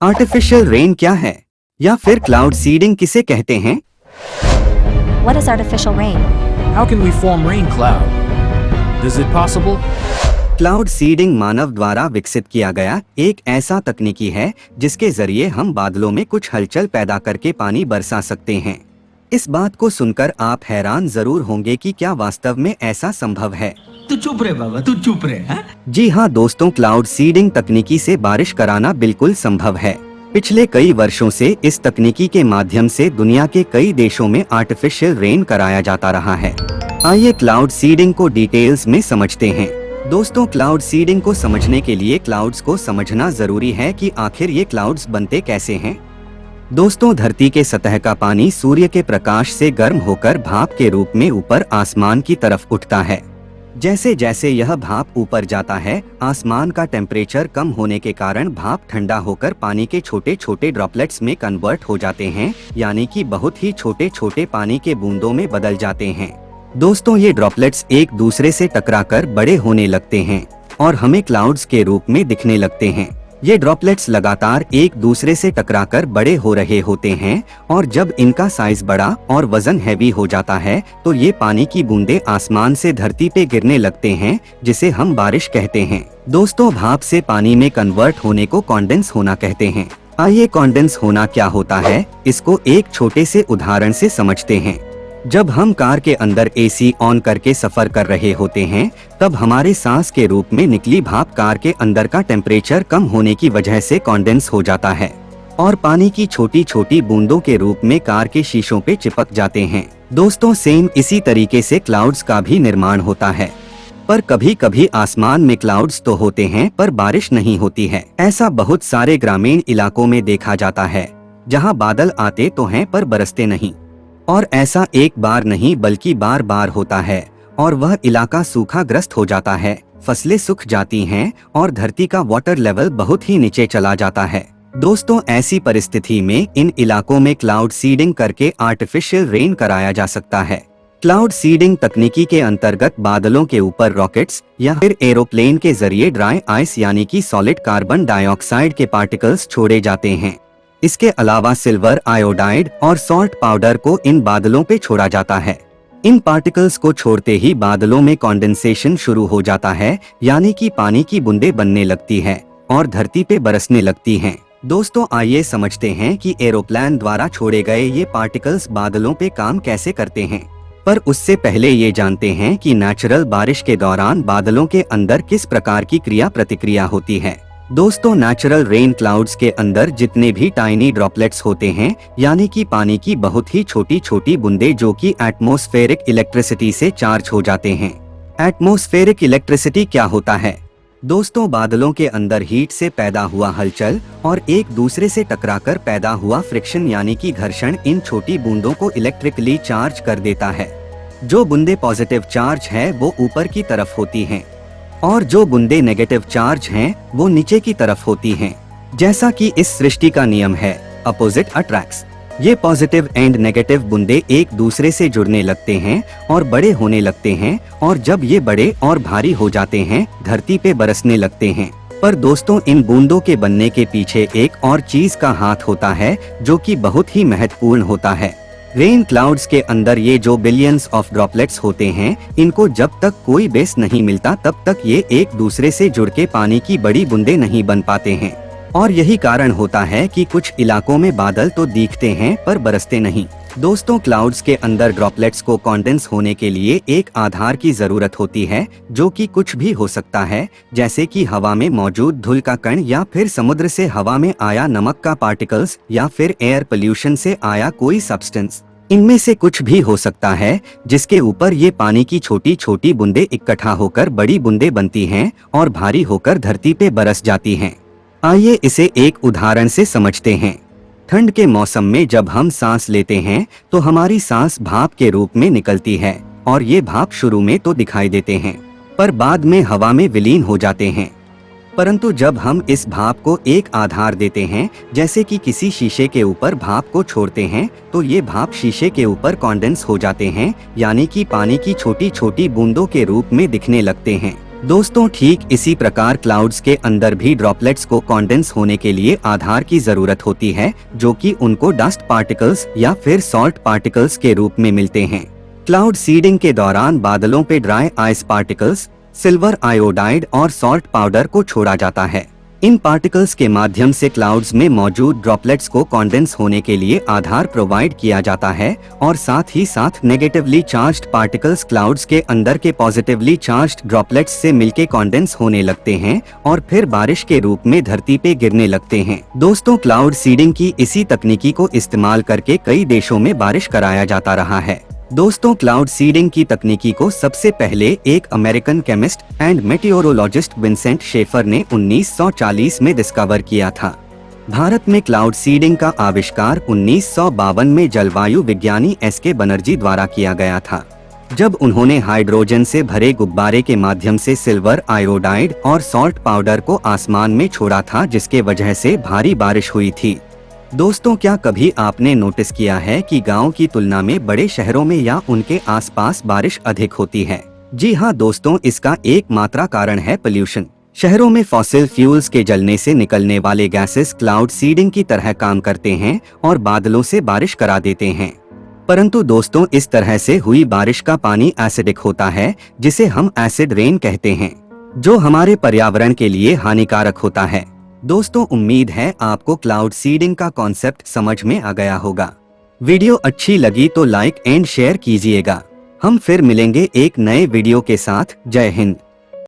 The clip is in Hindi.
आर्टिफिशियल रेन क्या है या फिर क्लाउड सीडिंग किसे कहते हैं? What is artificial rain? How can we form rain cloud? Is it possible? Cloud seeding मानव द्वारा विकसित किया गया एक ऐसा तकनीकी है जिसके जरिए हम बादलों में कुछ हलचल पैदा करके पानी बरसा सकते हैं। इस बात को सुनकर आप हैरान जरूर होंगे कि क्या वास्तव में ऐसा संभव है। तू चुप रहे बाबा, तू चुप रहे। हाँ? जी हाँ दोस्तों, क्लाउड सीडिंग तकनीकी से बारिश कराना बिल्कुल संभव है। पिछले कई वर्षों से इस तकनीकी के माध्यम से दुनिया के कई देशों में आर्टिफिशियल रेन कराया जाता रहा है। आइए क्लाउड सीडिंग को डिटेल्स में समझते हैं। दोस्तों, क्लाउड सीडिंग को समझने के लिए क्लाउड्स को समझना जरूरी है कि आखिर ये क्लाउड्स बनते कैसे हैं। दोस्तों, धरती के सतह का पानी सूर्य के प्रकाश से गर्म होकर भाप के रूप में ऊपर आसमान की तरफ उठता है। जैसे जैसे यह भाप ऊपर जाता है, आसमान का टेम्परेचर कम होने के कारण भाप ठंडा होकर पानी के छोटे छोटे ड्रॉपलेट्स में कन्वर्ट हो जाते हैं, यानी कि बहुत ही छोटे छोटे पानी के बूंदों में बदल जाते हैं। दोस्तों, ये ड्रॉपलेट्स एक दूसरे से टकराकर बड़े होने लगते हैं और हमें क्लाउड्स के रूप में दिखने लगते हैं। ये ड्रॉपलेट्स लगातार एक दूसरे से टकराकर बड़े हो रहे होते हैं और जब इनका साइज बड़ा और वजन हैवी हो जाता है तो ये पानी की बूंदें आसमान से धरती पे गिरने लगते हैं, जिसे हम बारिश कहते हैं। दोस्तों, भाप से पानी में कन्वर्ट होने को कॉन्डेंस होना कहते हैं। आइए कॉन्डेंस होना क्या होता है, इसको एक छोटे से उदाहरण से समझते हैं। जब हम कार के अंदर एसी ऑन करके सफर कर रहे होते हैं, तब हमारे सांस के रूप में निकली भाप कार के अंदर का टेम्परेचर कम होने की वजह से कॉन्डेंस हो जाता है और पानी की छोटी छोटी बूंदों के रूप में कार के शीशों पे चिपक जाते हैं। दोस्तों, सेम इसी तरीके से क्लाउड्स का भी निर्माण होता है। पर कभी कभी आसमान में क्लाउड्स तो होते हैं पर बारिश नहीं होती है। ऐसा बहुत सारे ग्रामीण इलाकों में देखा जाता है, जहाँ बादल आते तो हैं पर बरसते नहीं। और ऐसा एक बार नहीं बल्कि बार बार होता है और वह इलाका सूखाग्रस्त हो जाता है, फसलें सूख जाती हैं और धरती का वाटर लेवल बहुत ही नीचे चला जाता है। दोस्तों, ऐसी परिस्थिति में इन इलाकों में क्लाउड सीडिंग करके आर्टिफिशियल रेन कराया जा सकता है। क्लाउड सीडिंग तकनीकी के अंतर्गत बादलों के ऊपर रॉकेट्स या फिर एरोप्लेन के जरिए ड्राई आइस यानी कि सॉलिड कार्बन डाइऑक्साइड के पार्टिकल्स छोड़े जाते हैं। इसके अलावा सिल्वर आयोडाइड और सॉल्ट पाउडर को इन बादलों पे छोड़ा जाता है। इन पार्टिकल्स को छोड़ते ही बादलों में कंडेंसेशन शुरू हो जाता है, यानी कि पानी की बूंदें बनने लगती है और धरती पे बरसने लगती हैं। दोस्तों, आइए समझते हैं कि एरोप्लेन द्वारा छोड़े गए ये पार्टिकल्स बादलों पे काम कैसे करते हैं। पर उससे पहले ये जानते हैं कि नेचुरल बारिश के दौरान बादलों के अंदर किस प्रकार की क्रिया प्रतिक्रिया होती है। दोस्तों, नेचुरल रेन क्लाउड्स के अंदर जितने भी टाइनी ड्रॉपलेट्स होते हैं, यानी कि पानी की बहुत ही छोटी छोटी बूंदें जो कि एटमॉस्फेरिक इलेक्ट्रिसिटी से चार्ज हो जाते हैं। एटमॉस्फेरिक इलेक्ट्रिसिटी क्या होता है? दोस्तों, बादलों के अंदर हीट से पैदा हुआ हलचल और एक दूसरे से टकराकर पैदा हुआ फ्रिक्शन यानी कि घर्षण इन छोटी बूंदों को इलेक्ट्रिकली चार्ज कर देता है। जो बूंदें पॉजिटिव चार्ज है वो ऊपर की तरफ होती हैं और जो बूंदें नेगेटिव चार्ज हैं वो नीचे की तरफ होती हैं। जैसा कि इस सृष्टि का नियम है, अपोजिट अट्रैक्ट्स। ये पॉजिटिव एंड नेगेटिव बूंदें एक दूसरे से जुड़ने लगते हैं और बड़े होने लगते हैं और जब ये बड़े और भारी हो जाते हैं धरती पे बरसने लगते हैं। पर दोस्तों, इन बूंदों के बनने के पीछे एक और चीज का हाथ होता है जो कि बहुत ही महत्वपूर्ण होता है। रेन क्लाउड्स के अंदर ये जो बिलियंस ऑफ ड्रॉपलेट्स होते हैं, इनको जब तक कोई बेस नहीं मिलता तब तक ये एक दूसरे से जुड़ के पानी की बड़ी बूंदें नहीं बन पाते हैं। और यही कारण होता है कि कुछ इलाकों में बादल तो दिखते हैं पर बरसते नहीं। दोस्तों, क्लाउड्स के अंदर ड्रॉपलेट्स को कॉन्डेंस होने के लिए एक आधार की जरूरत होती है, जो कि कुछ भी हो सकता है, जैसे कि हवा में मौजूद धूल का कण या फिर समुद्र से हवा में आया नमक का पार्टिकल्स या फिर एयर पोल्यूशन से आया कोई सब्सटेंस। इनमें से कुछ भी हो सकता है जिसके ऊपर ये पानी की छोटी छोटी बूंदें इकट्ठा होकर बड़ी बूंदें बनती हैं और भारी होकर धरती पे बरस जाती हैं। आइए इसे एक उदाहरण से समझते हैं। ठंड के मौसम में जब हम सांस लेते हैं तो हमारी सांस भाप के रूप में निकलती है और ये भाप शुरू में तो दिखाई देते हैं पर बाद में हवा में विलीन हो जाते हैं। परंतु जब हम इस भाप को एक आधार देते हैं, जैसे कि किसी शीशे के ऊपर भाप को छोड़ते हैं, तो ये भाप शीशे के ऊपर कॉन्डेंस हो जाते हैं, यानी कि पानी की छोटी छोटी बूंदों के रूप में दिखने लगते हैं। दोस्तों ठीक इसी प्रकार क्लाउड्स के अंदर भी ड्रॉपलेट्स को कॉन्डेंस होने के लिए आधार की जरूरत होती है, जो कि उनको डस्ट पार्टिकल्स या फिर सॉल्ट पार्टिकल्स के रूप में मिलते हैं। क्लाउड सीडिंग के दौरान बादलों पे dry ice particles, silver iodide और सॉल्ट पाउडर को छोड़ा जाता है। इन पार्टिकल्स के माध्यम से क्लाउड्स में मौजूद ड्रॉपलेट्स को कॉन्डेंस होने के लिए आधार प्रोवाइड किया जाता है और साथ ही साथ नेगेटिवली चार्ज्ड पार्टिकल्स क्लाउड्स के अंदर के पॉजिटिवली चार्ज्ड ड्रॉपलेट्स से मिलके कॉन्डेंस होने लगते हैं और फिर बारिश के रूप में धरती पे गिरने लगते हैं। दोस्तों क्लाउड सीडिंग की इसी तकनीकी को इस्तेमाल करके कई देशों में बारिश कराया जाता रहा है। दोस्तों क्लाउड सीडिंग की तकनीकी को सबसे पहले एक American chemist and meteorologist Vincent Schaefer ने 1940 में डिस्कवर किया था। भारत में क्लाउड सीडिंग का आविष्कार 1952 में जलवायु विज्ञानी एस.के. बनर्जी द्वारा किया गया था, जब उन्होंने हाइड्रोजन से भरे गुब्बारे के माध्यम से सिल्वर आयोडाइड और सॉल्ट पाउडर को आसमान में छोड़ा था, जिसके वजह से भारी बारिश हुई थी। दोस्तों क्या कभी आपने नोटिस किया है कि गांव की तुलना में बड़े शहरों में या उनके आसपास बारिश अधिक होती है? जी हाँ दोस्तों, इसका एकमात्र कारण है पोल्यूशन। शहरों में फॉसिल फ्यूल्स के जलने से निकलने वाले गैसेस क्लाउड सीडिंग की तरह काम करते हैं और बादलों से बारिश करा देते हैं। परंतु दोस्तों इस तरह से हुई बारिश का पानी एसिडिक होता है, जिसे हम एसिड रेन कहते हैं, जो हमारे पर्यावरण के लिए हानिकारक होता है। दोस्तों उम्मीद है आपको क्लाउड सीडिंग का कॉन्सेप्ट समझ में आ गया होगा। वीडियो अच्छी लगी तो लाइक एंड शेयर कीजिएगा। हम फिर मिलेंगे एक नए वीडियो के साथ। जय हिंद।